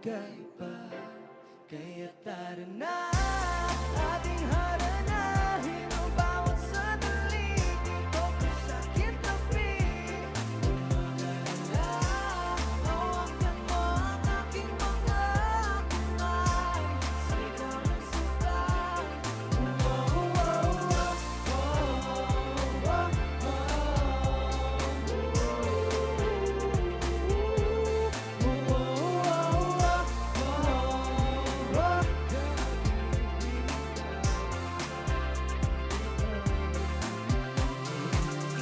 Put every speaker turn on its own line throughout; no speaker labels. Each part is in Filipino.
kakaiba. Kaya tara na, ating haranahin ang bawat sandali dito sa aking tabi. Umagalala, hawakan mo ang aking mga kamay. Sigaw ng sabay.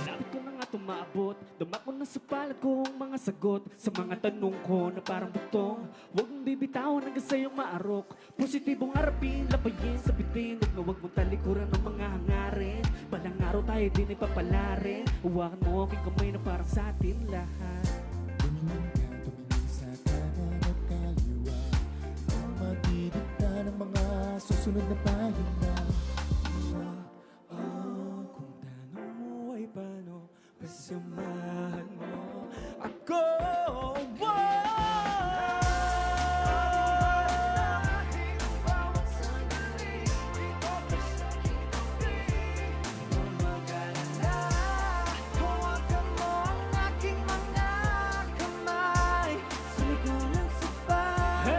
Lapit ko na nga tumaabot, damat mo na sa palad ko ang mga sagot sa mga tanong ko na parang butong. Huwag mong bibitawan hanggang sa'yong maarok. Positibong harapin, labayin, sabitin. Huwag na huwag mong talikuran ng mga hangarin. Balang araw tayo din ay papalarin. Huwakan mo aking kamay na parang sa atin lahat.
Tumingin sa kanan at kaliwa ang magdidikta ng mga susunod na pahina.
Kung tanong mo ay paano, pasamahan mo ako. Hawakan mo ang aking mga kamay. Sumigaw ng sabay.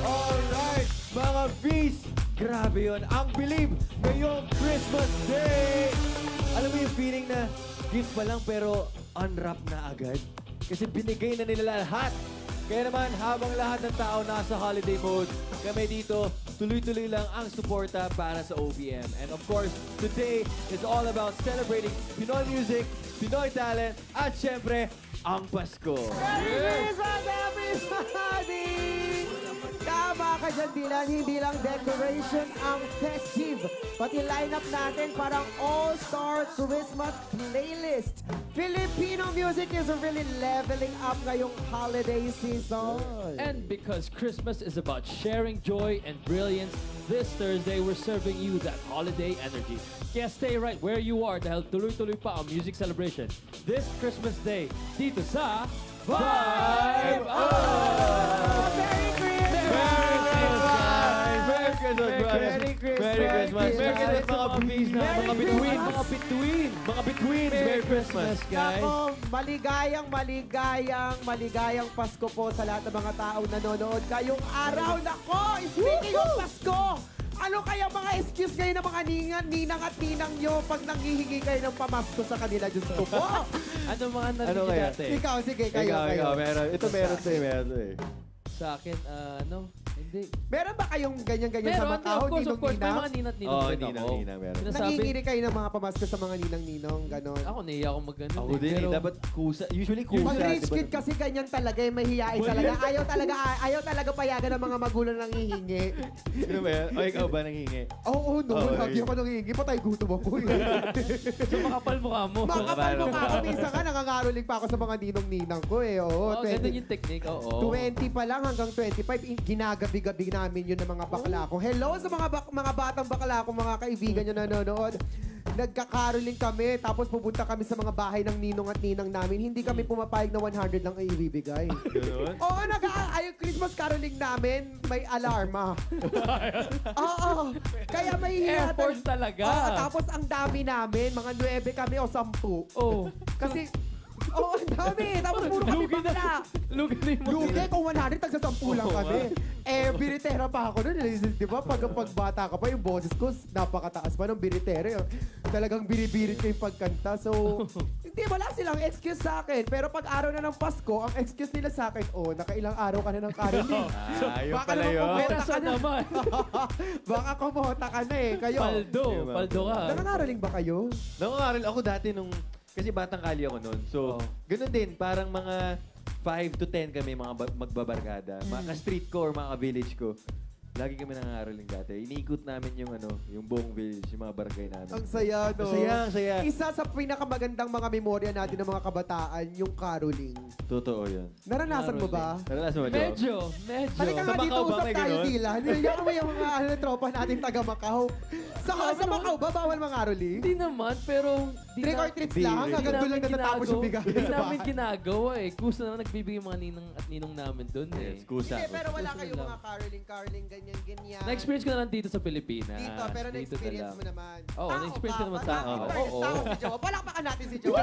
Alright, mga V's, grabe yun. Ang bilib ngayong Christmas Day. Alam mo yung feeling na gift pa lang pero unwrap na agad? Kasi binigay na nila lahat. Kaya naman, habang lahat ng tao nasa holiday mode, kami dito, tuloy-tuloy lang ang suporta para sa OBM. And of course, today is all about celebrating Pinoy music, Pinoy talent, at syempre, ang Pasko.
Christmas, everybody! Tama ka dyan, Dylan. Hindi lang decoration ang festive. Pati lineup natin parang all-star Christmas playlist. Filipino music is really leveling up ngayong holiday season.
And because Christmas is about sharing joy and brilliance, this Thursday we're serving you that holiday energy. Kaya stay right where you are dahil tuloy-tuloy pa ang music celebration this Christmas Day dito sa Vibe Up!
Merry Christmas!
Merry Christmas, brothers.
Merry Christmas.
Merry Christmas.
Merry
Merry
Christmas.
Christmas, mga B's na,
Merry
mga between,
Christmas.
mga between, mga betweens. Merry Christmas, guys.
Nako, maligayang Pasko po sa lahat ng mga taong nanonood ngayong araw. Nako, speaking of Pasko, ano kaya mga excuse kayo ng mga ninang at ninang nyo pag nanghihingi kayo ng pamasko sa kanila? Diyos ko po.
Ano mga
Ano
narinig
kaya?
dati?
Ikaw, sige, kayo.
Ikaw, meron. Ito meron to eh, meron to eh.
Sa akin, hindi.
Meron ba kayong ganyan-ganyan sa mga tao?
of course, may mga
Ninong-ninang?
ninat-ninong
Oo,
din ako.
ninang-ninang meron.
Sinasabi,
Nangingi kayo ng mga pamasko sa mga ninang-ninong, ganon.
ako naiya ako mag-ano.
Ako din eh, dapat kusa. Usually kusa.
Pag rich
diba?
kid kasi ganyan talaga, eh, mahihiyain talaga. Ayaw talaga payagan ng mga magulang nang hihingi.
Sino ba yan? O ikaw ba nanghingi?
Oo, no.
Oo,
Lagi
eh.
ako nang hihingi. Patay gutom ako. eh.
So, makapal mukha mo.
Makapal mo ka ako. Minsan nga, nangangaroling pa ako sa mga ninong-ninang ko eh. Oo,
Oo, ganun yung technique. Oo.
20 pa lang hanggang 25, ginagabi-gabi namin yun ng mga bakla ko. Hello sa mga batang bakla ko, mga kaibigan nyo nanonood. Nagkakaroling kami, tapos pupunta kami sa mga bahay ng ninong at ninang namin. Hindi kami pumapayag na 100 lang ay ibibigay.
Ganun?
Oo, ay Christmas caroling namin, may alarma. Oo, kaya may
Effort talaga.
Oo, tapos ang dami namin, mga 9 kami o 10.
Oh.
Kasi Oo, ang dami. Tapos puro kami bakla.
Lugi na yung
Lugi, kung 100, tagsa 10 lang kami. Biritera pa ako nun. Di ba? Pagbata ka pa, yung boses ko, napakataas pa ng biritera. Talagang biribirit ko yung pagkanta. So, hindi, wala silang excuse sa akin. Pero pag araw na ng Pasko, ang excuse nila sa akin, nakailang araw ka na ng caroling.
Ayun
Baka
pala
naman
yun.
kumota
Pera
ka na.
naman.
Baka kumota ka na eh. Kayo.
Paldo.
Diba?
Paldo ka.
Nangangaroling ba kayo?
Nangangaral ako dati nung, kasi batang kali ako noon. So,
Oo.
ganun din, parang mga 5 to 10 kami mga magbabarkada. Mga ka-street ko or mga ka-village ko. Lagi kami nangangaroling dati. Iniikot namin yung yung buong village, yung mga barangay namin.
Ang saya, no?
Ang saya, ang saya.
Isa sa pinakamagandang mga memorya natin ng mga kabataan, yung caroling.
Totoo yun.
Naranasan mo ba?
Naranasan mo, Jo?
Medyo.
Halika nga
Sa
dito,
Macau ba
usap
may
tayo,
ganun?
Dylan. Yan mo yung mga tropa natin taga Macau. Sa Macau ba, bawal mga caroling?
Hindi naman, pero...
Trick or treats
Di,
lang,
di.
hanggang doon lang natatapos yung bigayan
Hindi
sa
namin
bahay.
ginagawa eh. Kusa naman nagbibigay yung mga ninang at ninong namin doon eh.
Yes, kusa.
Hindi, pero wala
Gusto
kayo
nila.
mga caroling, ganyan.
Na-experience ko na lang dito sa Pilipinas.
Dito, pero
Dito
na-experience
na
mo
lang.
naman.
Oo,
Tao
na-experience
ka
ko naman
ba?
sa
Tao,
akin.
fairness,
Oo.
tao si Jowa. Palakpakan natin si Jowa.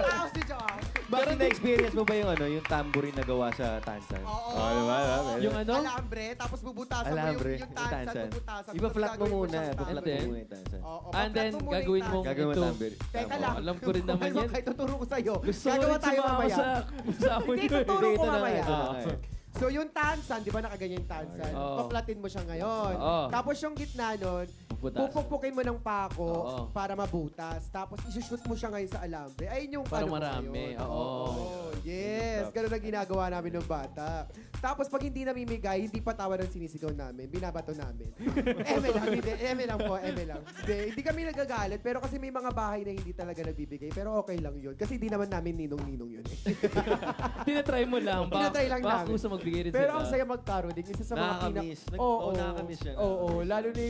Tao si Jowa.
Bakit na-experience mo ba yung tambourine na gawa sa Tansan?
Oo.
Diba?
Yung ano?
Alambre, tapos bubutasan mo
Alambre,
yung tansan, bubutasan.
Iba flat mo muna.
siyang
Iba-flat
tansan.
mo muna yung Tansan.
Oo,
And then,
pa-flat mo muna
gagawin
yung
mo
tansan.
Gagawin mo
ito.
tambourine.
Teka
Tama.
lang.
Alam ko rin naman yan.
Kahit tuturo ko sa'yo.
Gusto ko
Gagawa
rin
tayo
sumama
mamaya.
sa
Hindi,
yun.
tuturo ko
Ito na nga,
mamaya.
ito na nga eh.
So yung tansan, di ba nakaganyan yung tansan?
Oo.
Paplatin mo siya ngayon.
Oo.
Tapos yung gitna nun,
Puputas.
pupukpukin mo ng pako
Oo.
para mabutas. Tapos isushoot mo siya ngayon sa alambre. Ayun yung
Para
ano mo
marami,
ngayon.
oo.
Yes, ganun ang ginagawa namin ng bata. Tapos pag hindi namimigay, hindi patawa ng sinisigaw namin, binabato namin. Eme lang, hindi. Eme lang po, eme lang. Hindi kami nagagalit, pero kasi may mga bahay na hindi talaga nagbibigay. Pero okay lang yun. Kasi hindi naman namin ninong-ninong yun eh.
Tinatry mo lang.
Tinatry lang
baka
namin.
kusa magbigay rin
Pero
sila.
ang saya mag-caroling, isa sa mga
Nakakamiss.
Oo,
Nakakamiss siya.
Oo, lalo na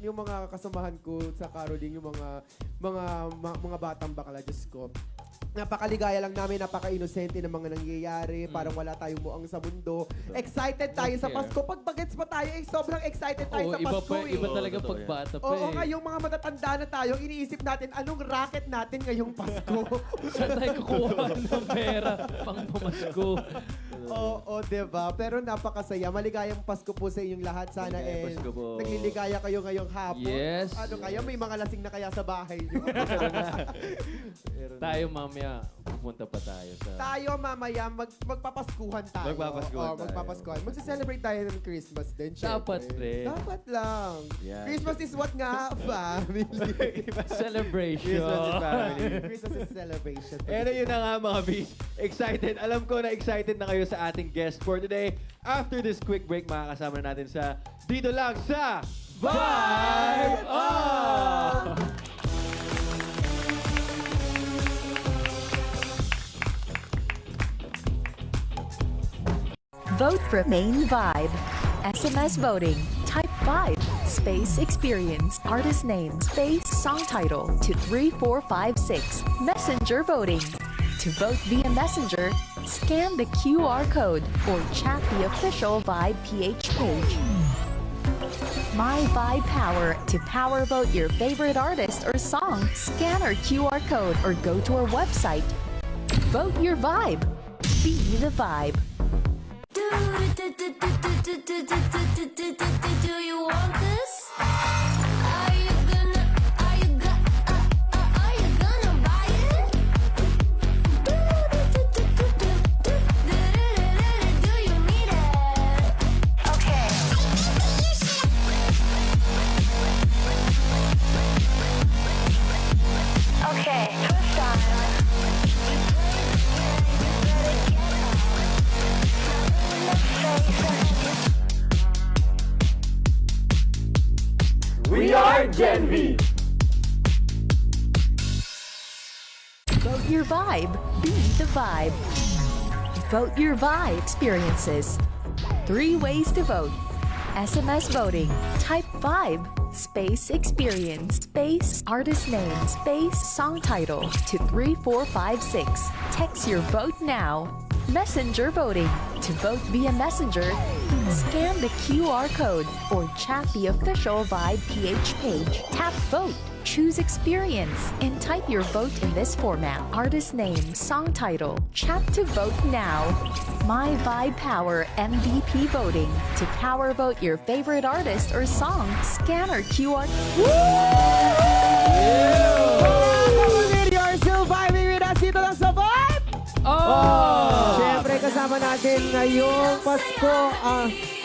yung mga kasamahan ko sa caroling, yung mga batang bakla, Diyos ko. Napakaligaya lang namin, napaka-inosente ng mga nangyayari, parang wala tayong muang sa mundo. Excited tayo sa
care.
Pasko. Pag bagets pa tayo, sobrang excited tayo
Oo,
sa
iba
Pasko.
pa, iba
Oo,
talaga
totoo
pagbata pa
Oo
eh.
nga, yung mga matatanda na tayo, iniisip natin, anong racket natin ngayong Pasko?
Saan tayo kukuha ng pera pang pamasko?
Oo, diba? Pero napakasaya. Maligayang Pasko po sa inyong lahat. Sana
Maligayang Pasko po.
nagliligaya kayo ngayong hapon.
Yes.
Ano kayo? May mga lasing na kaya sa bahay niyo.
Tayo mamaya, pupunta pa tayo sa...
Tayo mamaya, magpapaskuhan tayo.
Magpapaskuhan tayo.
Magpapaskuhan. Magse-celebrate tayo ng Christmas din, syempre.
Dapat rin.
Dapat lang.
Yan.
Christmas is what nga? Family.
Celebration.
Christmas is family.
Christmas is celebration.
Pero yun na nga mga bees. Excited. Alam ko na excited na kayo sa ating guest for today. After this quick break, makakasama natin sa dito lang sa Vibe Up!
Vote for Main Vibe. SMS voting. Type 5. Space experience. Artist name. Space song title to 3456. Messenger voting. To vote via Messenger, scan the QR code or chat the official Vibe PH page. My Vibe Power. To power vote your favorite artist or song, scan our QR code or go to our website. Vote your vibe. Be the vibe.
Do you want this? Are you gonna buy it? Do you need it? Okay. Okay, twist time.
We are Gen V!
Vote your vibe. Be the vibe. Vote your vibe experiences. 3 ways to vote. SMS voting. Type 5. Space experience. Space artist name. Space song title to 3456. Text your vote now. Messenger voting. To vote via Messenger, scan the QR code or chat the official Vibe PH page. Tap vote. choose experience and type your vote in this format. Artist name, song title. Chat to vote now. My Vibe Power MVP voting. To power vote your favorite artist or song, scan our QR.
You're still vibing with us dito lang sa Vibe! Siyempre, kasama natin ngayong Pasko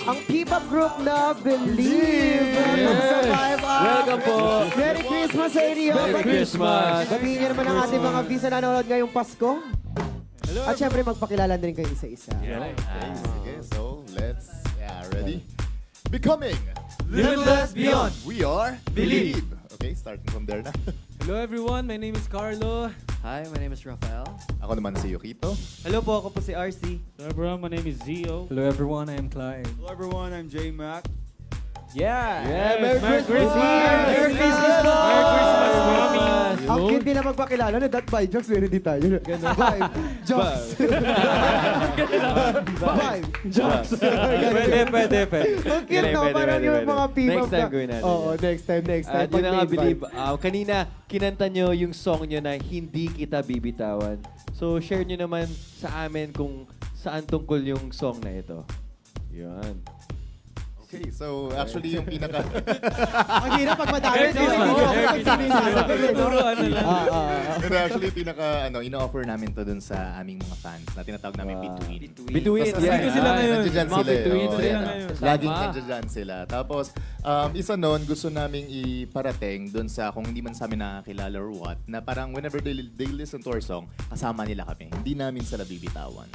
ang P-pop group na Believe. Welcome sa Vibe Up.
Welcome po.
Merry Christmas sa inyo.
Merry Christmas.
Batiin niyo naman ang ating mga visa na nanonood ngayong Pasko. At siyempre, magpakilala din kayo isa-isa.
Okay, so let's, ready? Becoming
Limitless Beyond.
We are Believe. Okay, starting from there na.
Hello everyone, my name is Carlo.
Hi, my name is Rafael.
Ako naman si Yukito.
Hello po, ako po si RC.
Hello everyone, my name is Zio.
Hello everyone, I am Clyde.
Hello everyone, I'm J Mac.
Yeah, Merry Christmas.
Merry Christmas po!
Merry Christmas, Mami!
Ang cute nila magpakilala na that by jokes, meron din tayo. Vibe. Jokes. Vibe. Jokes.
Pwede.
Ang cute no,
Pwede,
parang
pwede,
yung
pwede.
mga people.
Next time gawin natin
Oo,
yan.
next time.
At yun na nga,
Pag may
Believe.
vibe.
Kanina, kinanta nyo yung song nyo na Hindi Kita Bibitawan. So, share nyo naman sa amin kung saan tungkol yung song na ito. Yan.
Okay, so actually yung pinaka...
Ang hirap pag madami. no? Hindi ko alam kung sino yung sasabihin, no?
Pero actually yung pinaka, ino-offer namin to dun sa aming mga fans na tinatawag namin Between.
Between.
Kasi
Dito sila ngayon.
nandiyan
Mga
sila eh.
Between
Oo,
sila
yan.
ngayon.
Laging
Tama.
nandiyan sila. Tapos, isa nun, gusto naming iparating dun sa, kung hindi man sa amin nakakilala or what, na parang whenever they listen to our song, kasama nila kami. Hindi namin sila bibitawan.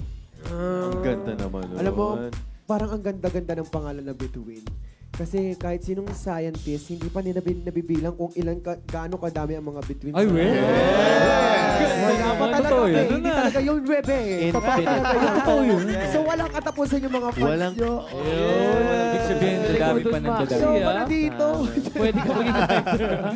Ang ganda naman.
Alam mo, parang ang ganda-ganda ng pangalan na Between. Kasi kahit sinong scientist, hindi pa nila nabibilang kung gaano kadami ang mga between.
Ay, well.
Wala pa talaga.
Totoo yun.
Hindi talaga yung web eh. Totoo talaga yun.
Totoo yun.
So walang katapusan yung mga fans
Walang-
nyo.
Ibig sabihin, dadami pa ng dadami.
So, wala dito.
Pwede ka maging director, ha?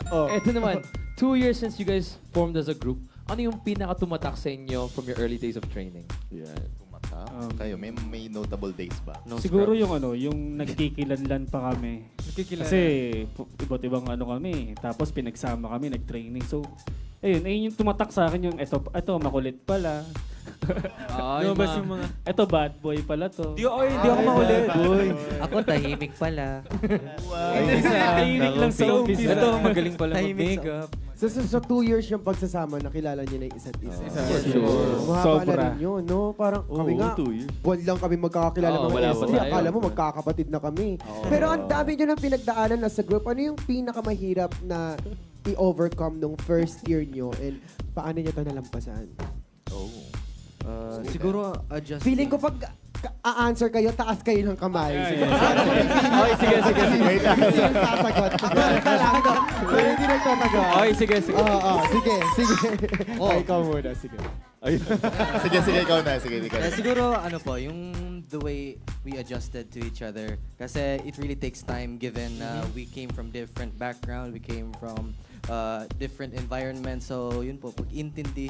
Oh.
Eto naman, 2 years since you guys formed as a group, ano yung pinaka-tumatak sa inyo from your early days of training?
Yan.
Tumata. Kayo, may notable days ba?
Siguro yung nagkikilanlan pa kami. Kasi iba't ibang kami. Tapos pinagsama kami, nag-training. So, ayun yung tumatak sa akin yung eto makulit pala.
Lumabas yung mga...
Eto bad boy pala to.
Hindi ako makulit.
Ako tahimik pala.
Tahimik lang sa office.
Ito, magaling pala
Tahimik
mag-makeup.
So 2 years yung pagsasama, nakilala niyo na yung isa't isa.
Sure.
Mahaba na
Sobra.
rin yun, no? Parang kami nga,
2 years.
buwan lang kami magkakakilala
Oo,
mga
wala pa
SG.
tayo.
Akala mo magkakapatid na kami. Pero ang dami nyo ng pinagdaanan na sa group. Ano yung pinakamahirap na i-overcome nung first year nyo and paano nyo ito nalampasan?
Siguro adjust.
Feeling ko pag a-answer kayo, taas kayo ng kamay. Sige.
Okay, sige.
Wait lang. Hindi yung sasagot. Pero hindi nagtatagot.
Okay, sige.
Sige. Ay, ikaw muna. Sige.
Sige, ikaw na. Sige.
Siguro yung the way we adjusted to each other. Kasi it really takes time given we came from different background, we came from different environments. So yun po, pag-intindi,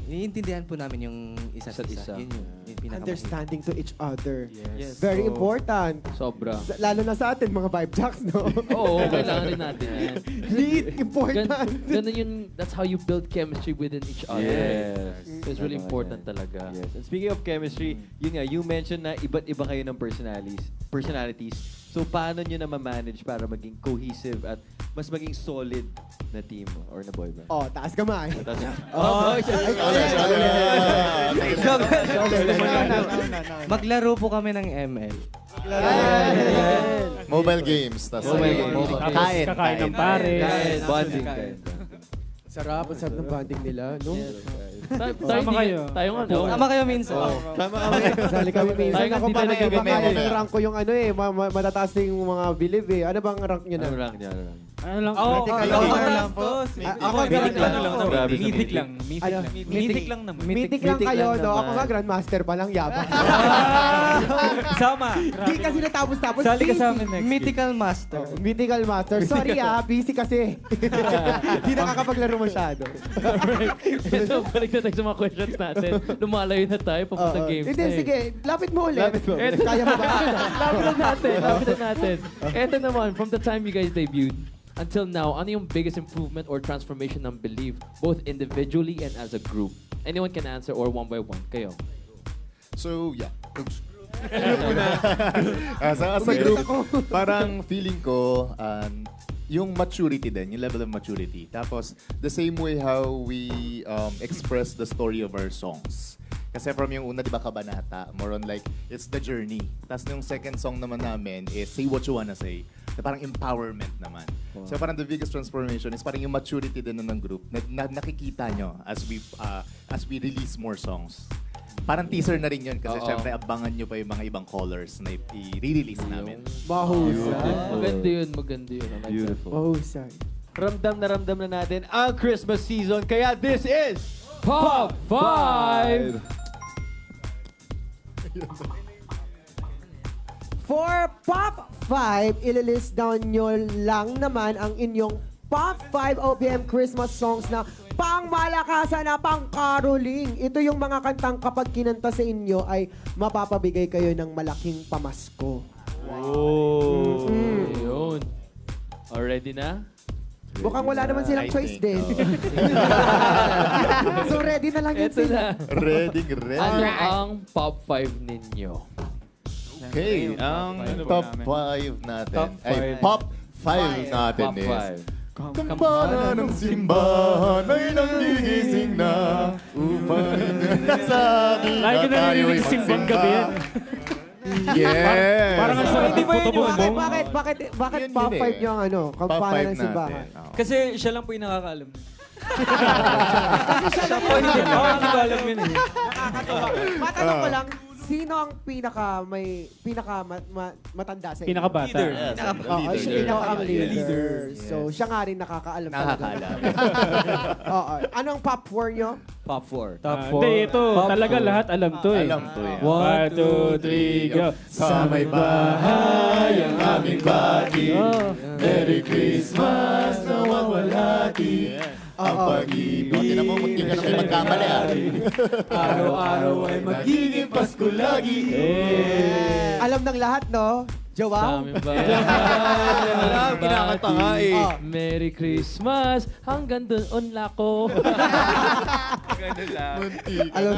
iniintindihan po namin yung isa't
Isa't
isa.
isa.
Yun yung pinakamahirap.
Understanding to each other.
Yes.
Very
Oo.
important.
Sobra.
Lalo na sa atin, mga vibe jacks, no?
Oo, kailangan rin natin yan.
Need, important.
Ganun yun, that's how you build chemistry within each other.
Yes.
So it's really important talaga.
Yes. And speaking of chemistry, yun nga, you mentioned na iba't iba kayo ng personalities. So, paano nyo na ma-manage para maging cohesive at mas maging solid na team or na boy band?
Oh, taas kamay.
Maglaro po kami ng ML.
Mobile games.
Kakain ng pare.
Bonding.
Sarap, ang sarap ng banding nila, no?
Sama kayo.
Tayo nga, no?
Tama kayo minsan.
Tama kami.
Sali kami minsan.
Tayo nga,
Ako
di
pa
talaga
kaya
ganun.
yung rank ko yung matataas na yung mga believe eh. Ano bang rank nyo na?
Ano rank niya?
Ano lang?
Oo,
Ako
Mythic lang
Grandmaster.
lang naman.
Grabe sa
Mythic
Mythic.
lang. Mythic
Ano?
lang. Mythic lang naman.
Mythic lang kayo,
lang
no? Ako
naman.
nga, Grandmaster pa lang, yabang.
Sama.
Di kasi natapos-tapos.
Sali ka
busy.
sa amin next game.
Mythical Master.
Oh, Mythical Master. Sorry busy kasi. Di nakakapaglaro masyado.
Ito, balik na tayo sa mga questions natin. Lumalayo na tayo, papunta games
Hindi,
na eh.
sige. Lapit mo ulit.
Lapit mo.
Kaya mo ba?
Lapit na natin. Ito naman, from the time you guys debuted until now, ano yung biggest improvement or transformation ng Believe, both individually and as a group? Anyone can answer or one by one. Kayo.
So, yeah. as a group, parang feeling ko, yung maturity din, yung level of maturity. Tapos, the same way how we express the story of our songs. Kasi from yung una, di ba, Kabanata, more on like, it's the journey. Tapos yung second song naman namin is Say What You Wanna Say. Na parang empowerment naman. So parang the biggest transformation is parang yung maturity din ng group na nakikita nyo as we release more songs. Parang teaser na rin yun kasi syempre abangan nyo pa yung mga ibang colors na i-release namin.
Mahusay.
Maganda yun. I like
Beautiful.
Mahusay.
Ramdam na natin ang Christmas season. Kaya this is
Pop 5!
For Pop 5, ililist down nyo lang naman ang inyong Pop 5 OPM Christmas songs na pangmalakasan na pang-caroling. Ito yung mga kantang kapag kinanta sa inyo ay mapapabigay kayo ng malaking pamasko.
Ayun. Already na?
Mukhang wala naman silang
I
choice
think,
din. So ready na lang yun
Ito
sila.
na.
Ready.
Ano ang Pop 5 ninyo?
Okay, ang
Ano ba
top
namin?
5 natin.
Top
Ay,
five.
pop 5 natin
Top
is...
5.
Kampana ng simbahan ay nagigising na upang sa akin
Lagi ko narinig sa simbang gabi yan.
Yes!
Parang ang sarap ng puto bongbong.
Bakit
Yun
Pop
yun
5
eh.
yung ano?
Top
Kampana
5
ng simbahan.
natin. Oo.
Kasi siya lang po yung nakakaalam. Siya po hindi ko alam yun eh.
Matanong ko lang, sino ang matanda sa inyo?
Pinakabata.
Yes,
Oo, siya
leader.
ang leader.
Yes.
So, siya nga rin nakakaalam talaga.
Nakakaalam.
Oo. Anong Pop 4 nyo?
Top 4.
Top 4.
Hindi, ito. Talaga lahat alam to eh.
Alam to eh.
1, 2, 3, go.
Sa may bahay ang aming bati. Merry Christmas na wawalati. Ang pag-ibig. Tingnan mo, munti ka na may magkamali Araw-araw ay magiging Pasko lagi.
Alam ng lahat, no?
Sa
Jowa?
amin ba?
Alam, kinakanta nga eh.
Oh.
Merry Christmas! Hanggang doon ko.
Munti ka
Alam,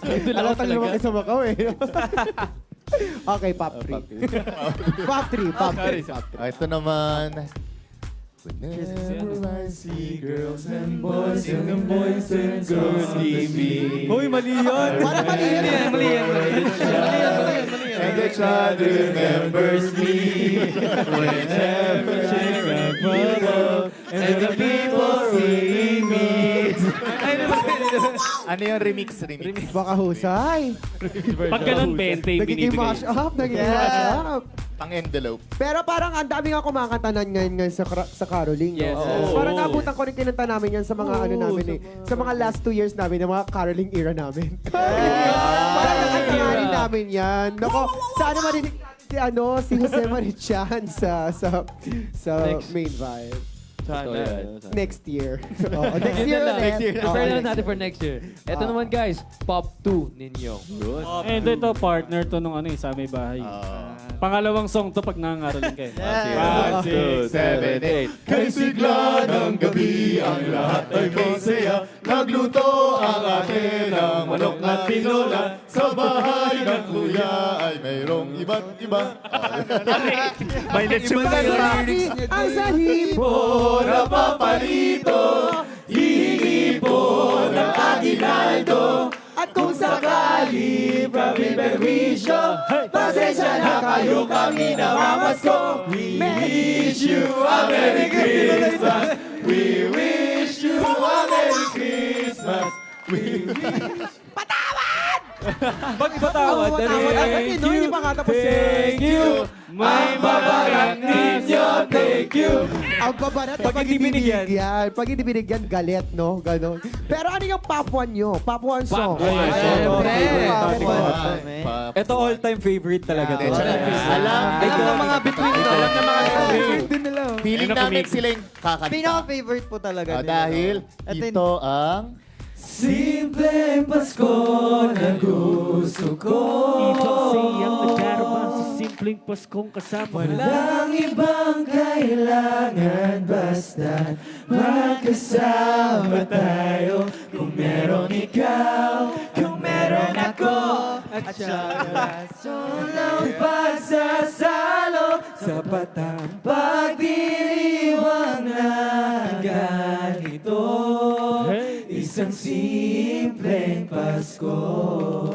Doon
alam
ako
tayo lumaki
talaga.
sa Macau eh. Okay, Pop 3. Pop 3.
Ito naman. Whenever I see girls and boys and girls leave me.
Uy, mali yun.
Parang mali yan.
And the child remembers me. Whenever I follow and the people see me. Ano yung remix?
Baka husay.
Pag ganun, 20 yung
Nagiging
binibigay.
mash up. Nagiging mash up.
Pang-envelope.
Pero parang ang dami nga kumakanta na ngayon sa caroling.
Yes.
No?
Oo.
Parang nabutan ko rin kinanta namin yan sa mga ano namin eh. Sa mga last 2 years namin, ng mga caroling era namin. Parang nakanta nga rin namin yan. Nako, sana marinig si Jose Marichan sa
Next.
main vibe.
Sana.
Next year. Oo, next year ulit.
Next year.
Oo,
Prepare na
next
natin
year.
for next year. Ito naman guys, Pop 2 ninyo.
And ito, partner to nung ano sa may bahay. Pangalawang song to pag nangangaroling kayo.
5, 6, 7, 8. Kay sigla ng gabi, ang lahat ay masaya. Nagluto ang ate ng manok at tinola. Sa bahay ng kuya ay mayroong iba't iba.
May lechon na
Ang sahibo
na papalito, hihingi po ng aguinaldo.
at kung sakali
Kami perwisyo, pasensya na kayo kami namamasko. We wish you a Merry Christmas. We wish you a Merry Christmas. We wish...
Pag ipatawad,
Hindi pa nga tapos
thank you, may babarat ninyo, thank you.
Ang babarat
Pag hindi binigyan.
Pag hindi binigyan, galit, no? Ganon. Pero ano yung Pop 1 nyo? Pop 1 song.
Pop 1 song.
Pop 1.
Ito all-time favorite talaga to.
Alam
ng mga between ito. Alam ng mga
Feeling namin sila yung kakanta.
Pinaka-favorite po talaga.
Dahil ito ang...
Simpleng Pasko na gusto ko.
Ibang siyang nagdarama sa simpleng Paskong kasama.
Walang ibang kailangan basta magkasama tayo. Kung meron ikaw, kung meron ako, at saka walang pagsasalo. Sapat ang pagdiriwang na ganito. Isang simpleng Pasko.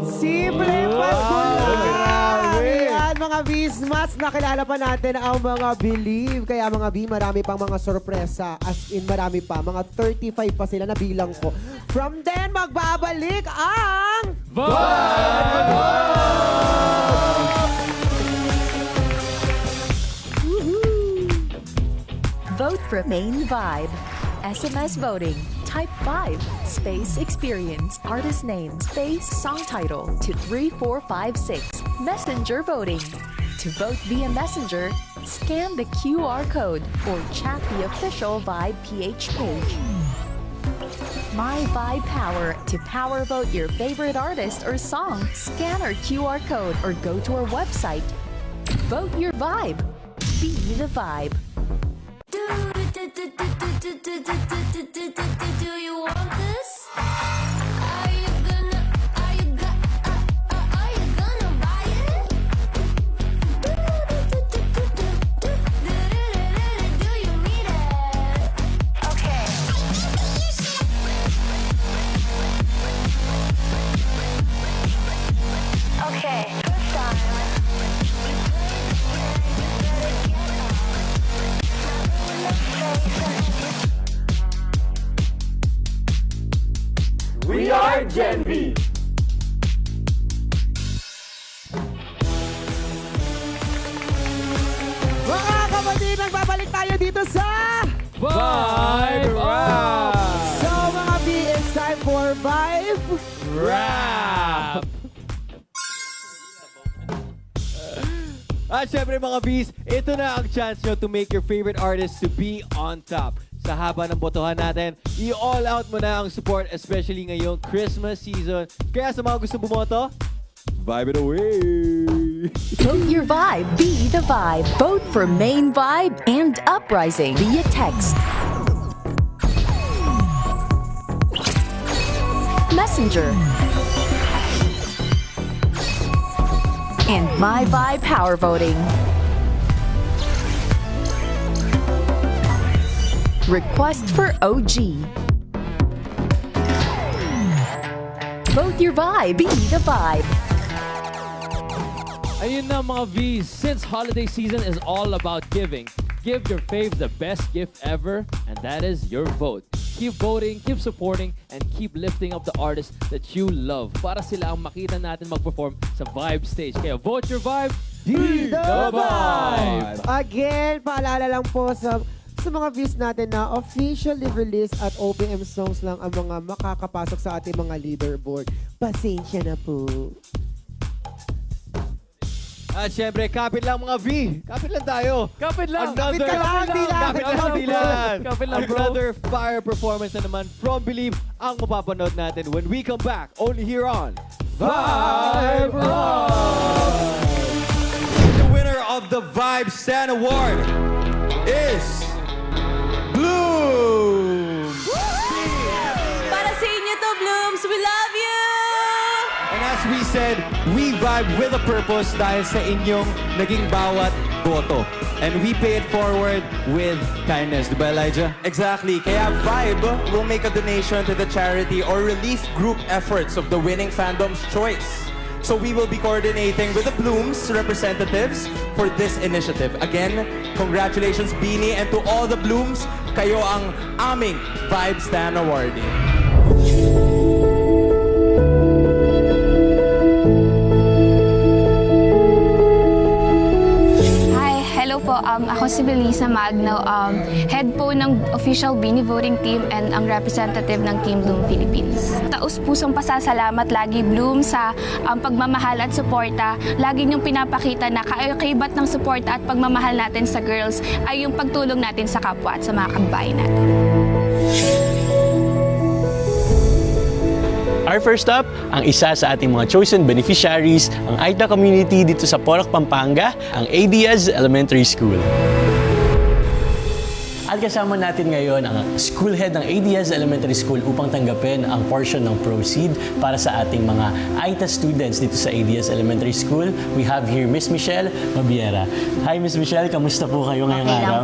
Simpleng Pasko lang! Ayan, mga V's, mas nakilala pa natin ang mga Believe. Kaya mga B, marami pang mga sorpresa. As in, marami pa. Mga 35 pa sila na bilang ko. From then, magbabalik ang...
Vote for Main Vibe. SMS voting. Type 5. Space experience. Artist name. Space song title to 3456. Messenger voting. To vote via Messenger, scan the QR code or chat the official Vibe PH page. My Vibe Power. To power vote your favorite artist or song, scan our QR code or go to our website. Vote your vibe. Be the vibe.
Do you want this? Are you gonna buy it? Do you need it? Okay. Okay, first time.
We are Gen V.
Mga kapatid, nagbabalik tayo dito sa...
Vibe Rap!
So mga B, it's time for Vibe
Rap!
At syempre mga B's, ito na ang chance nyo to make your favorite artist to be on top. Sa haba ng botohan natin, i-all out mo na ang support, especially ngayong Christmas season. Kaya sa mga gusto bumoto, vibe it away!
Vote your vibe. Be the vibe. Vote for Main Vibe and Uprising via text. Messenger. And My Vibe Power Voting. Request for OG. Vote your vibe. Be the vibe.
Ayun na mga V's, since holiday season is all about giving, give your faves the best gift ever, and that is your vote. Keep voting, keep supporting, and keep lifting up the artists that you love para sila ang makita natin mag-perform sa Vibe Stage. Kaya vote your vibe,
Be the
Vibe!
Again, paalala lang po sa mga views natin na officially released at OPM songs lang ang mga makakapasok sa ating mga leaderboard. Pasensya na po.
At syempre, kapit lang mga V. Kapit lang tayo.
Kapit lang!
Another,
Kapit ka lang, Dylan.
Kapit lang, Dylan.
Kapit lang, bro.
Another fire performance na naman from Believe ang mapapanood natin when we come back only here on Vibe Rock! The winner of the Vibe Stan Award is Bloom!
Para sa inyo to, Blooms. We love you!
And as we said, we vibe with a purpose dahil sa inyong naging bawat boto. And we pay it forward with kindness. Diba, Elijah?
Exactly. Kaya Vibe will make a donation to the charity or relief group efforts of the winning fandom's choice. So we will be coordinating with the Blooms representatives for this initiative. Again, congratulations, Beanie, and to all the Blooms, kayo ang aming Vibe Stan Awardee.
Ako si Belisa Magno, head po ng official Bini voting team and ang representative ng Team Bloom Philippines. Taus-pusong pasasalamat lagi Bloom sa pagmamahal at suporta. Lagi niyong pinapakita na kaibat ng suporta at pagmamahal natin sa girls ay yung pagtulong natin sa kapwa at sa mga kababayan natin.
Our first stop, ang isa sa ating mga chosen beneficiaries, ang Aita community dito sa Porac, Pampanga, ang ADS Elementary School. At kasama natin ngayon ang school head ng ADS Elementary School upang tanggapin ang portion ng proceed para sa ating mga Aita students dito sa ADS Elementary School. We have here Miss Michelle Mabiera. Hi Miss Michelle, kamusta po kayo ngayong araw?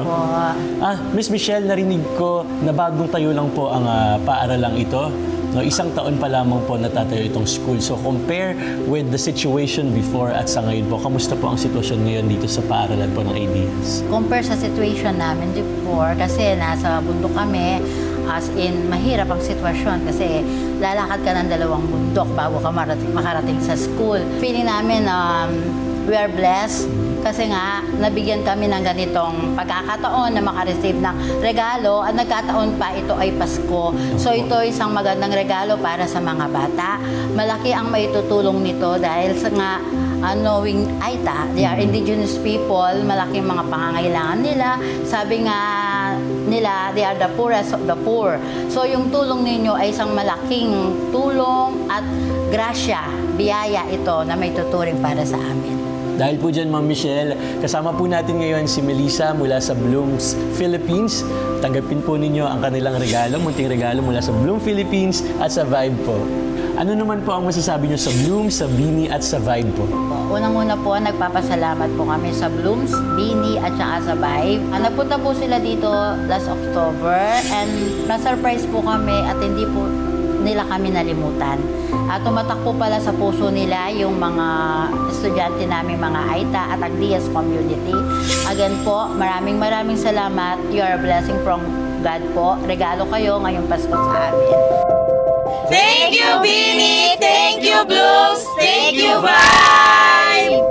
Miss Michelle, narinig ko na bagong tayo lang po ang paaralang ito. No, isang taon pa lamang po natatayo itong school. So compare with the situation before at sa ngayon po, kamusta po ang sitwasyon ngayon dito sa paaralan po ng ADS?
Compare sa situation namin before, kasi nasa bundok kami, as in mahirap ang sitwasyon kasi lalakad ka ng 2 bundok bago ka makarating sa school. Feeling namin we are blessed kasi nga nabigyan kami ng ganitong pagkakataon na makareceive ng regalo at nagkataon pa ito ay Pasko. So ito isang magandang regalo para sa mga bata. Malaki ang maitutulong nito dahil sa nga knowing Aita, they are indigenous people, malaking mga pangangailangan nila. Sabi nga nila, they are the poorest of the poor. So yung tulong ninyo ay isang malaking tulong at grasya, biyaya ito na may tuturing para sa amin.
Dahil po dyan, Ma'am Michelle, kasama po natin ngayon si Melissa mula sa Blooms Philippines. Tanggapin po ninyo ang kanilang regalo, munting regalo mula sa Bloom Philippines at sa Vibe po. Ano naman po ang masasabi nyo sa Bloom, sa Bini at sa Vibe po?
Unang-una po, nagpapasalamat po kami sa Blooms, Bini at saka sa Vibe. Nagpunta po sila dito last October and na-surprise po kami at hindi po nila kami nalimutan. At tumatak po pala sa puso nila yung mga estudyante namin, mga Aita at Agdias community. Again po, maraming salamat. You are a blessing from God po. Regalo kayo ngayong Pasko sa amin.
Thank you, Bini! Thank you, Blooms! Thank you, Vibe!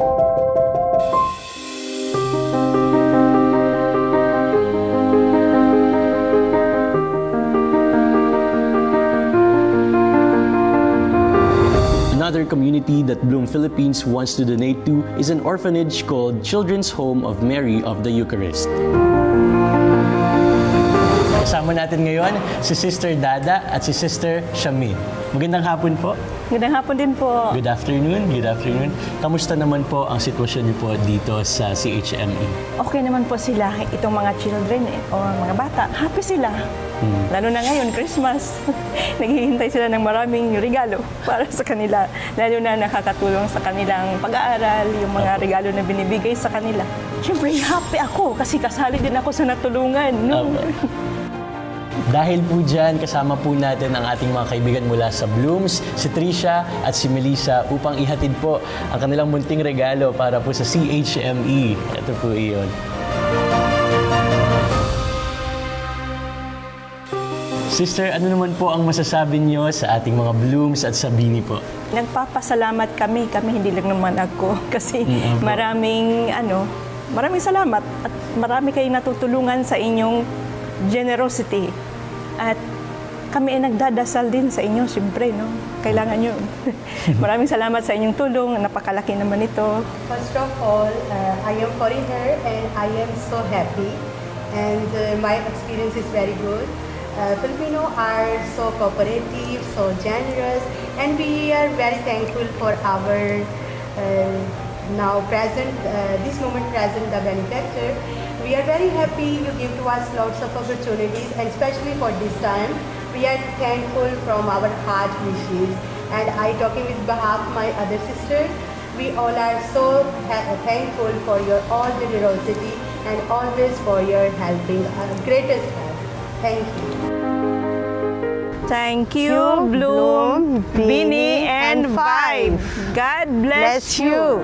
Another community that Bloom Philippines wants to donate to is an orphanage called Children's Home of Mary of the Eucharist. Kasama natin ngayon si Sister Dada at si Sister Shami. Magandang hapon po.
Magandang hapon din po.
Good afternoon. Good afternoon. Kamusta naman po ang sitwasyon niyo po dito sa CHME?
Okay naman po sila, itong mga children o mga bata. Happy sila. Lalo na ngayon, Christmas. Naghihintay sila ng maraming regalo para sa kanila. Lalo na nakakatulong sa kanilang pag-aaral, yung mga regalo na binibigay sa kanila. Siyempre, happy ako kasi kasali din ako sa natulungan. No?
Dahil po dyan, kasama po natin ang ating mga kaibigan mula sa Blooms, si Trisha at si Melissa upang ihatid po ang kanilang munting regalo para po sa CHME. Ito po iyon. Sister, ano naman po ang masasabi niyo sa ating mga Blooms at sa Bini po?
Nagpapasalamat kami hindi lang naman ako kasi maraming salamat at marami kayong natutulungan sa inyong generosity. At kami ay nagdadasal din sa inyo, siyempre, no? Kailangan nyo. Maraming salamat sa inyong tulong, napakalaki naman ito.
First of all, I am foreigner and I am so happy and my experience is very good. Filipino are so cooperative, so generous, and we are very thankful for our now present, this moment present, the benefactor. We are very happy you give to us lots of opportunities, and especially for this time, we are thankful from our heart wishes. And I talking with behalf of my other sisters, we all are so thankful for your all generosity and always for your helping, greatest help. Thank you.
Thank you, Bloom, Bini, and Vibe. God bless you.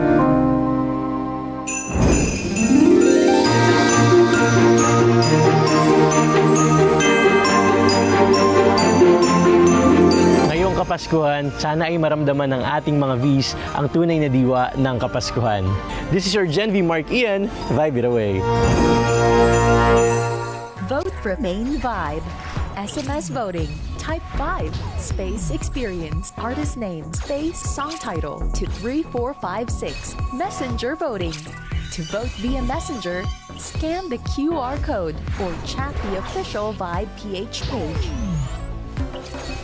Ngayong Kapaskuhan, sana ay maramdaman ng ating mga Vs ang tunay na diwa ng Kapaskuhan. This is your Gen V Mark Ian, Vibe It Away.
Vote for Main Vibe. SMS voting. Type 5. Space experience. Artist name. Space song title to 3456. Messenger voting. To vote via Messenger, scan the QR code or chat the official Vibe PH page.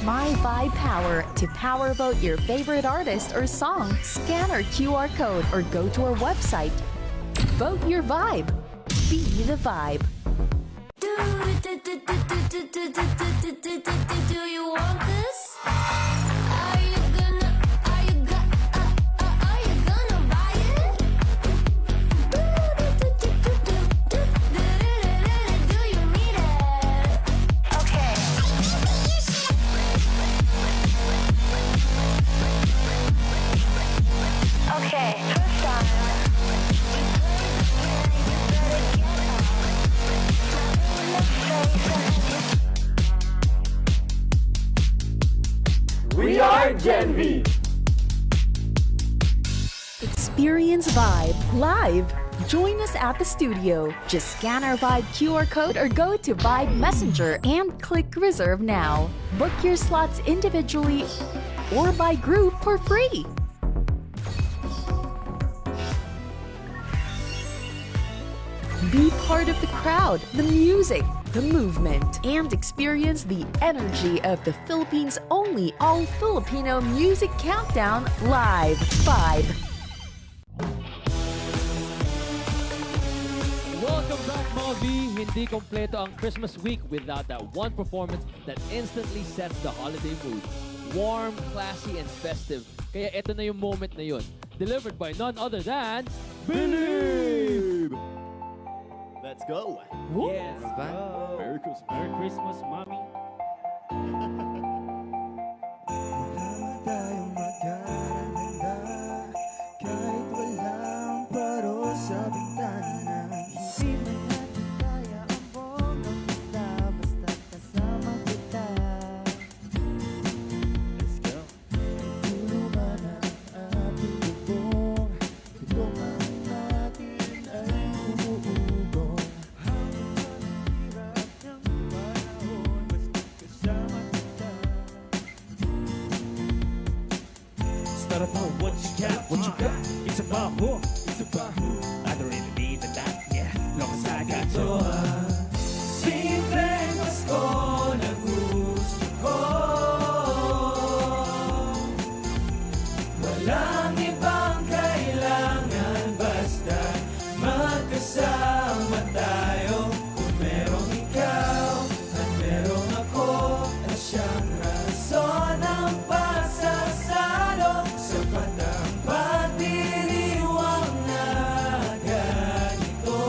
My Vibe Power. To power vote your favorite artist or song, scan our QR code or go to our website. Vote your vibe. Be the vibe.
Do you want this? Are you gonna buy it? Do you need it? Okay. Okay, first time.
We are Gen V.
Experience Vibe live. Join us at the studio. Just scan our Vibe QR code or go to Vibe Messenger and click Reserve Now. Book your slots individually or by group for free. Be part of the crowd, the music, the movement, and experience the energy of the Philippines' only all-Filipino music countdown live. Vibe.
Welcome back, mga V! Hindi kompleto ang Christmas week without that one performance that instantly sets the holiday mood. Warm, classy, and festive. Kaya ito na yung moment na yun. Delivered by none other than...
Believe! Let's go!
Yes.
Merry Christmas.
Merry Christmas, Mommy.
Tayong magkakaganda kahit walang paro sa bintana. Hindi man natin kaya ang bonggang basta kasama kita. Let's go. Tulungan ang ating bubong, tulungan natin ay umuugong. Hanggang mahirap ng panahon, basta kasama kita.
It's not about what you got, It's about who. It's about who. I don't really need a lot, yeah. Long as I got you.
Simpleng Pasko na gusto ko. Walang ibang kailangan, basta magkasama tayo. Kung merong ikaw at merong ako, at siyang rason ng pasasalo. Sapat ang pagdiriwang na ganito.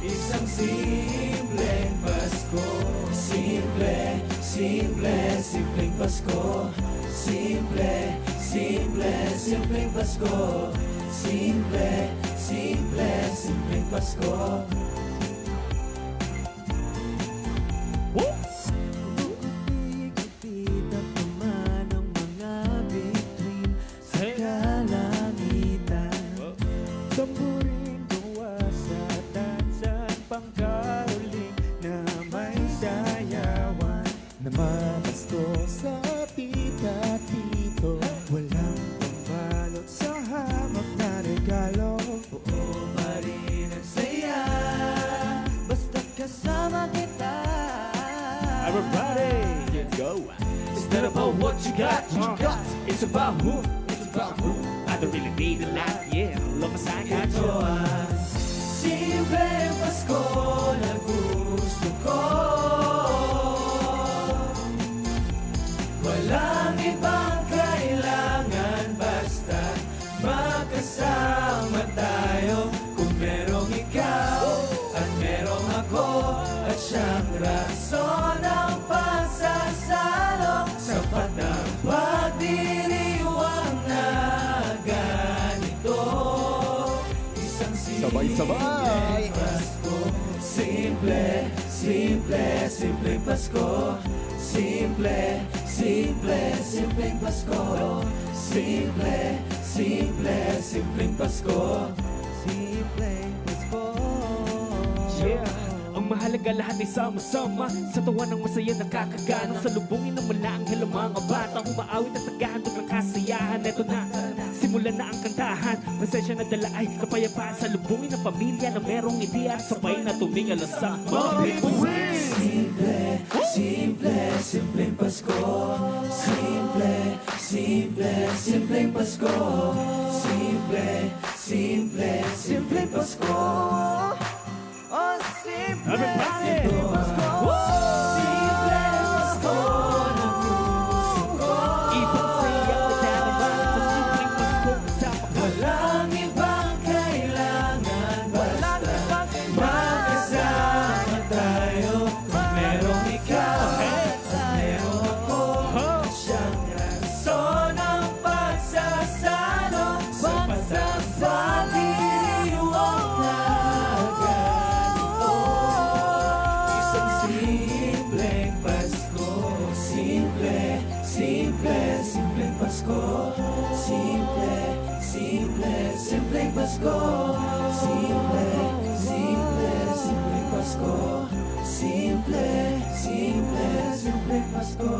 Isang simpleng Pasko. Simpleng Pasko. Simpleng Pasko. Simpleng Pasko. Ikot-ikot at naman ang mga bituin sa kalangitan. Tamburin, duwasa, dansan, pangkaroling na may sayawan. Namapasto sa tita at tito, walang pambalot sa hamak na regalo. Oo pa rin ang saya, basta't kasama kita.
Everybody,
Let's go!
it's not about what you got, It's about who. I don't really need a lot, yeah. Long as I got you.
Simpleng Pasko na gusto ko. Walang ibang kailangan, basta magkasama tayo. Kung merong ikaw at merong ako, at siyang rason ng pasasalo. Sapat ang pagdiriwang na ganito. Isang
Sabay-sabay!
Pasko. Simpleng Pasko. Simpleng
simpleng Pasko. Simple, simple, simpleng Pasko.
Simpleng Pasko.
Yeah. Ang mahalaga lahat ay sama-sama sa tuwa ng masaya nakakagana. Sa lubungin ng malanghel ang mga batang umaawit at naghahandog ng kasiyahan. Eto na, simulan na ang kantahan. Pasensya na dala ay kapayapaan sa lubungin ng pamilya na merong ideya. Sabay na tumingala sa mga bituin. Simple, simple, simpleng Pasko. Simple, simple, simpleng Pasko. Simple, simple, simpleng Pasko.
Oh, simple
Everybody!
Pasko.
Simple Pasko ng puso. Ibang saya na daraman sa simpleng Pasko. Walang ibang kailangan, basta magkasama tayo. Merong ikaw at merong ako, siyang rason ng pagsasalo sa pagsasaliwang na simpleng Pasko, simple, simple, simpleng Pasko. Simple, simple, simpleng Pasko. Simple, simple, simpleng Pasko. Simple, simple, simpleng Pasko.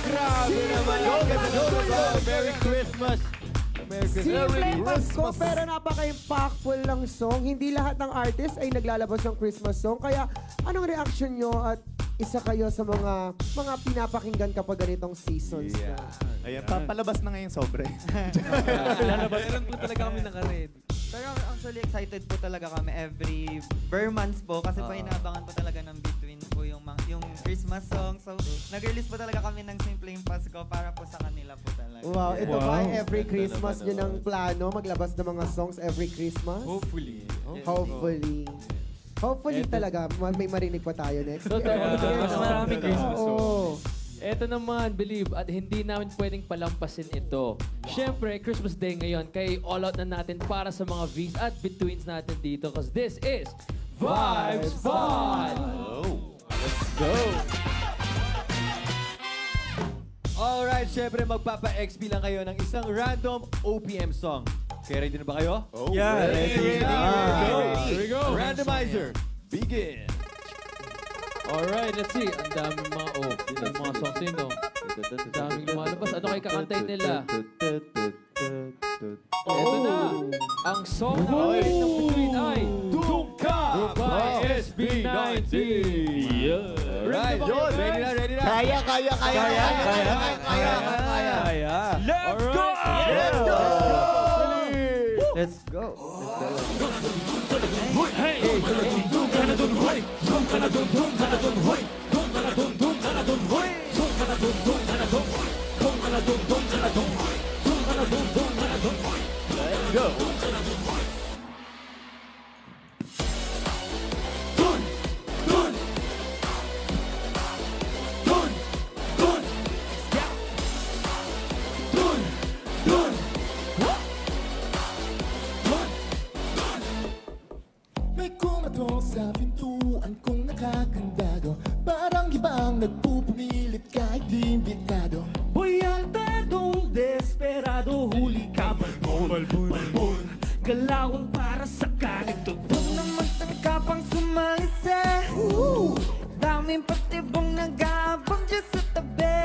Grabe naman yung Merry Christmas! Merry
Simpleng Pasko
Christmas!
pero napaka-impactful ng song. Hindi lahat ng artist ay naglalabas ng Christmas song. Kaya anong reaction nyo at isa kayo sa mga pinapakinggan kapag ganitong seasons na?
Ayan, papalabas na ngayon sobre.
Meron po talaga kami naka-ready. Pero actually excited po talaga kami every bare months po kasi po inaabangan po talaga ng Between po yung Christmas song. So nag-release po talaga kami ng Simpleng Pasko para po sa kanila po talaga.
Wow, ito ba every Christmas nyo ng plano maglabas ng mga songs every Christmas?
Hopefully.
Hopefully. Hopefully talaga, may marinig pa tayo next
So,
year.
mas maraming Christmas
Oo.
Eto naman, Believe, at hindi namin pwedeng palampasin ito. Siyempre, Christmas Day ngayon, kaya all out na natin para sa mga V's at Betweens natin dito because this is Vibes Fun!
Let's go! Alright, syempre magpapa-XP lang kayo ng isang random OPM song. Okay, ready na ba kayo?
Yeah,
ready.
Here we go.
Randomizer, begin!
Alright, let's see. Ang daming mga, ang mga songs yun, no? Ang daming lumalabas. Ano kayo kakantayin nila? Eto na. Ang song natin ng Between ay Tungka by SB19.
Alright, yun! Ready na!
Kaya.
Let's go!
Let's go!
Let's go.
Let's go!
May kumatok sa pintuan kong nakakandado. Parang ibang nagpupumilit kahit di imbitado. Boy, altadong desperado. Huli ka, balbon. Galawang para sa kanig. Tugtog na magtangkapang sumalisa. Daming patibong nag-aabang dyan sa tabi.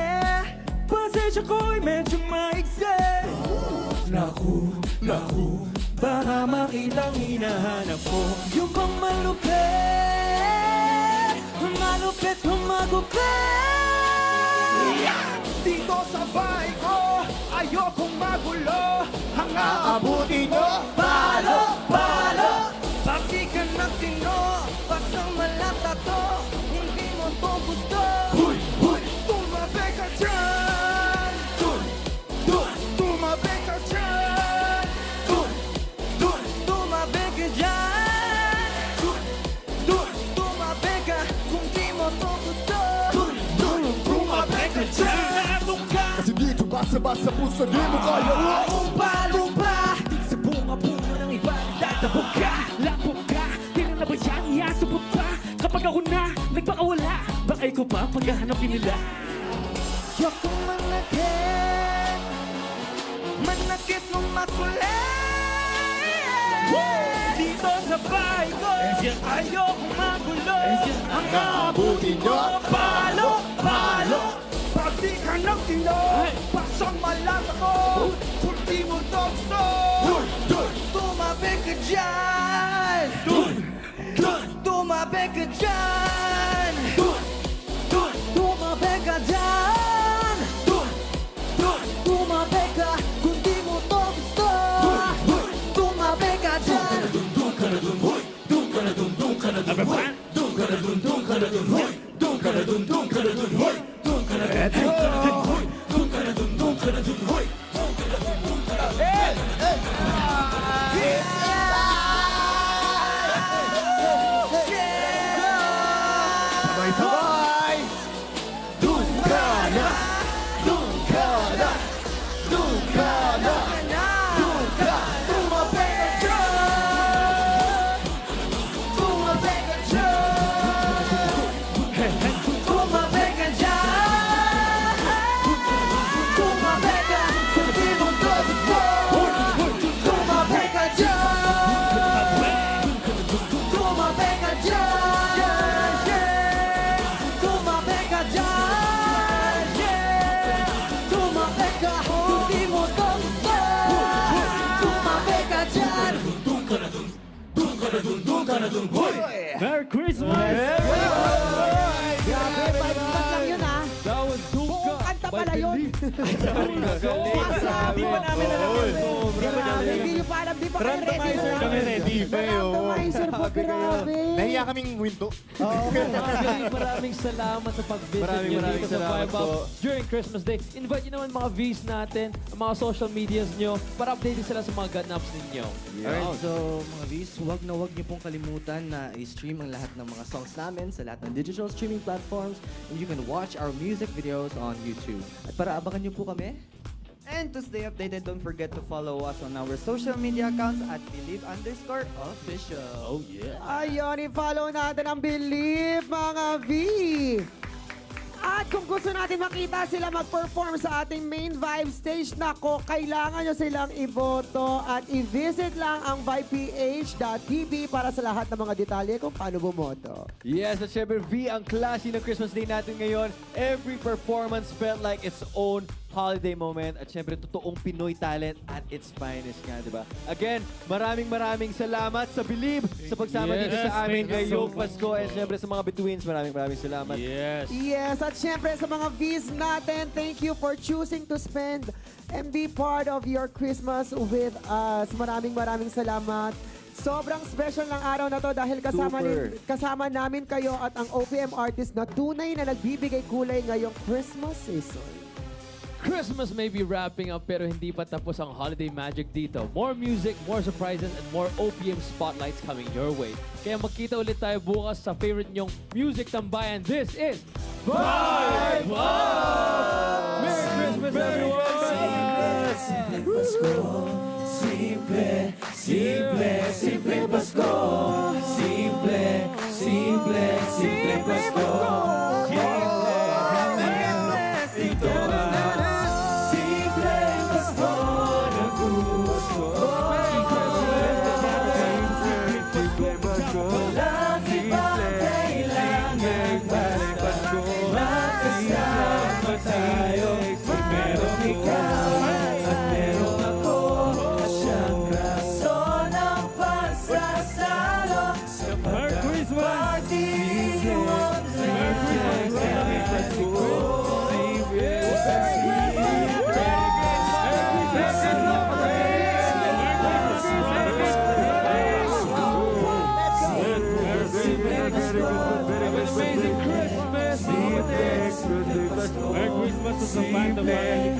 Pasensya ko'y medyo maigsi. Naku, baka makitang hinahanap ko. Yung bang malupit, humagupit. Dito sa bahay ko, ayokong magulo. Ang aabutin nyo, palo. Pati ka ng tino, pasang malata to. Hindi mo to gusto. Tumabi ka dyan. Tumabi ka dyan. Tumabi ka dyan. Tumabi ka kung di mo to gusto. Tumabi ka dyan. Kasi dito basa-basa puso di mo kaya. Lumpa. Di sa bunga-bunga ng iba nagtatabog ka. Lapok ka. Di na ba yan iasubot pa? Kapag ako na nagpakawala, baka ay ko pa paghahanapin nila.
Yok kung manakit, manakit mong makulit.
Dito sa bahay ko, ayokong magulo. Ang
Naabuti nyo.
palo, palo. Pag di ka nang tino, pasang malang ako. Pulti mo dokso.
Tumabi ka dyan! Tumabi ka dyan! Tumabi ka dyan! Tumabi ka kung di mo to gusto! Tumabi ka dyan!
Sabay-sabay! Doon ka na! Doon ka na! Doon ka na! Doon ka!
Tumabi ka dyan! Tumabi ka dyan! Tumabi ka dyan! Tumabi ka kung di mo to gusto! Tumabi ka dyan! Tumabi ka dyan! Tumabi ka dyan! Tumabi ka kung di mo to gusto! Tumabi ka dyan!
Merry Christmas!
Grabe, 5 spot lang yun ah.
That was
Buong kanta pala yun.
Di ba namin alam yun?
Grabe, hindi nyo pa alam, di pa kayo ready.
Kami ready pa eh.
Randomizer po, grabe.
Nahiya kaming winto.
Maraming salamat sa pag-visit
Maraming
nyo dito sa
salamat
Vibe Up
po.
during Christmas Day. Invite nyo naman mga Vs natin, ang mga social medias nyo, para updated sila sa mga ganaps ninyo.
Alright, so mga Vs, huwag niyo pong kalimutan na i-stream ang lahat ng mga songs namin sa lahat ng digital streaming platforms, and you can watch our music videos on YouTube. At para abangan niyo po kami,
And to stay updated, don't forget to follow us on our social media accounts at Believe_Official.
Oh yeah.
Ayun, i-follow natin ang Believe, mga V. At kung gusto natin makita sila mag-perform sa ating main Vibe stage, nako, kailangan nyo silang iboto at i-visit lang ang vibeph.tv para sa lahat ng mga detalye kung paano bumoto.
Yes, at syempre, V, ang klase ng Christmas Day natin ngayon. Every performance felt like its own holiday moment. At syempre, totoong Pinoy talent at its finest nga, di ba? Again, maraming salamat sa Believe sa pagsama
Yes,
dito sa amin
thank you
ngayong
so much.
Pasko. And syempre, sa mga Betweens, maraming salamat.
Yes.
Yes, at syempre sa mga Vs natin, thank you for choosing to spend and be part of your Christmas with us. Maraming salamat. Sobrang special ng araw na to dahil kasama namin kayo at ang OPM artist na tunay na nagbibigay kulay ngayong Christmas season.
Christmas may be wrapping up pero hindi pa tapos ang holiday magic dito. More music, more surprises, and more OPM spotlights coming your way. Kaya magkita ulit tayo bukas sa favorite nyong music tambayan. This is Vibe Up! Merry Christmas, everyone!
Simple, simple, simple Pasko. Simple, simple, simple Pasko. Merry Christmas to sa banda, man.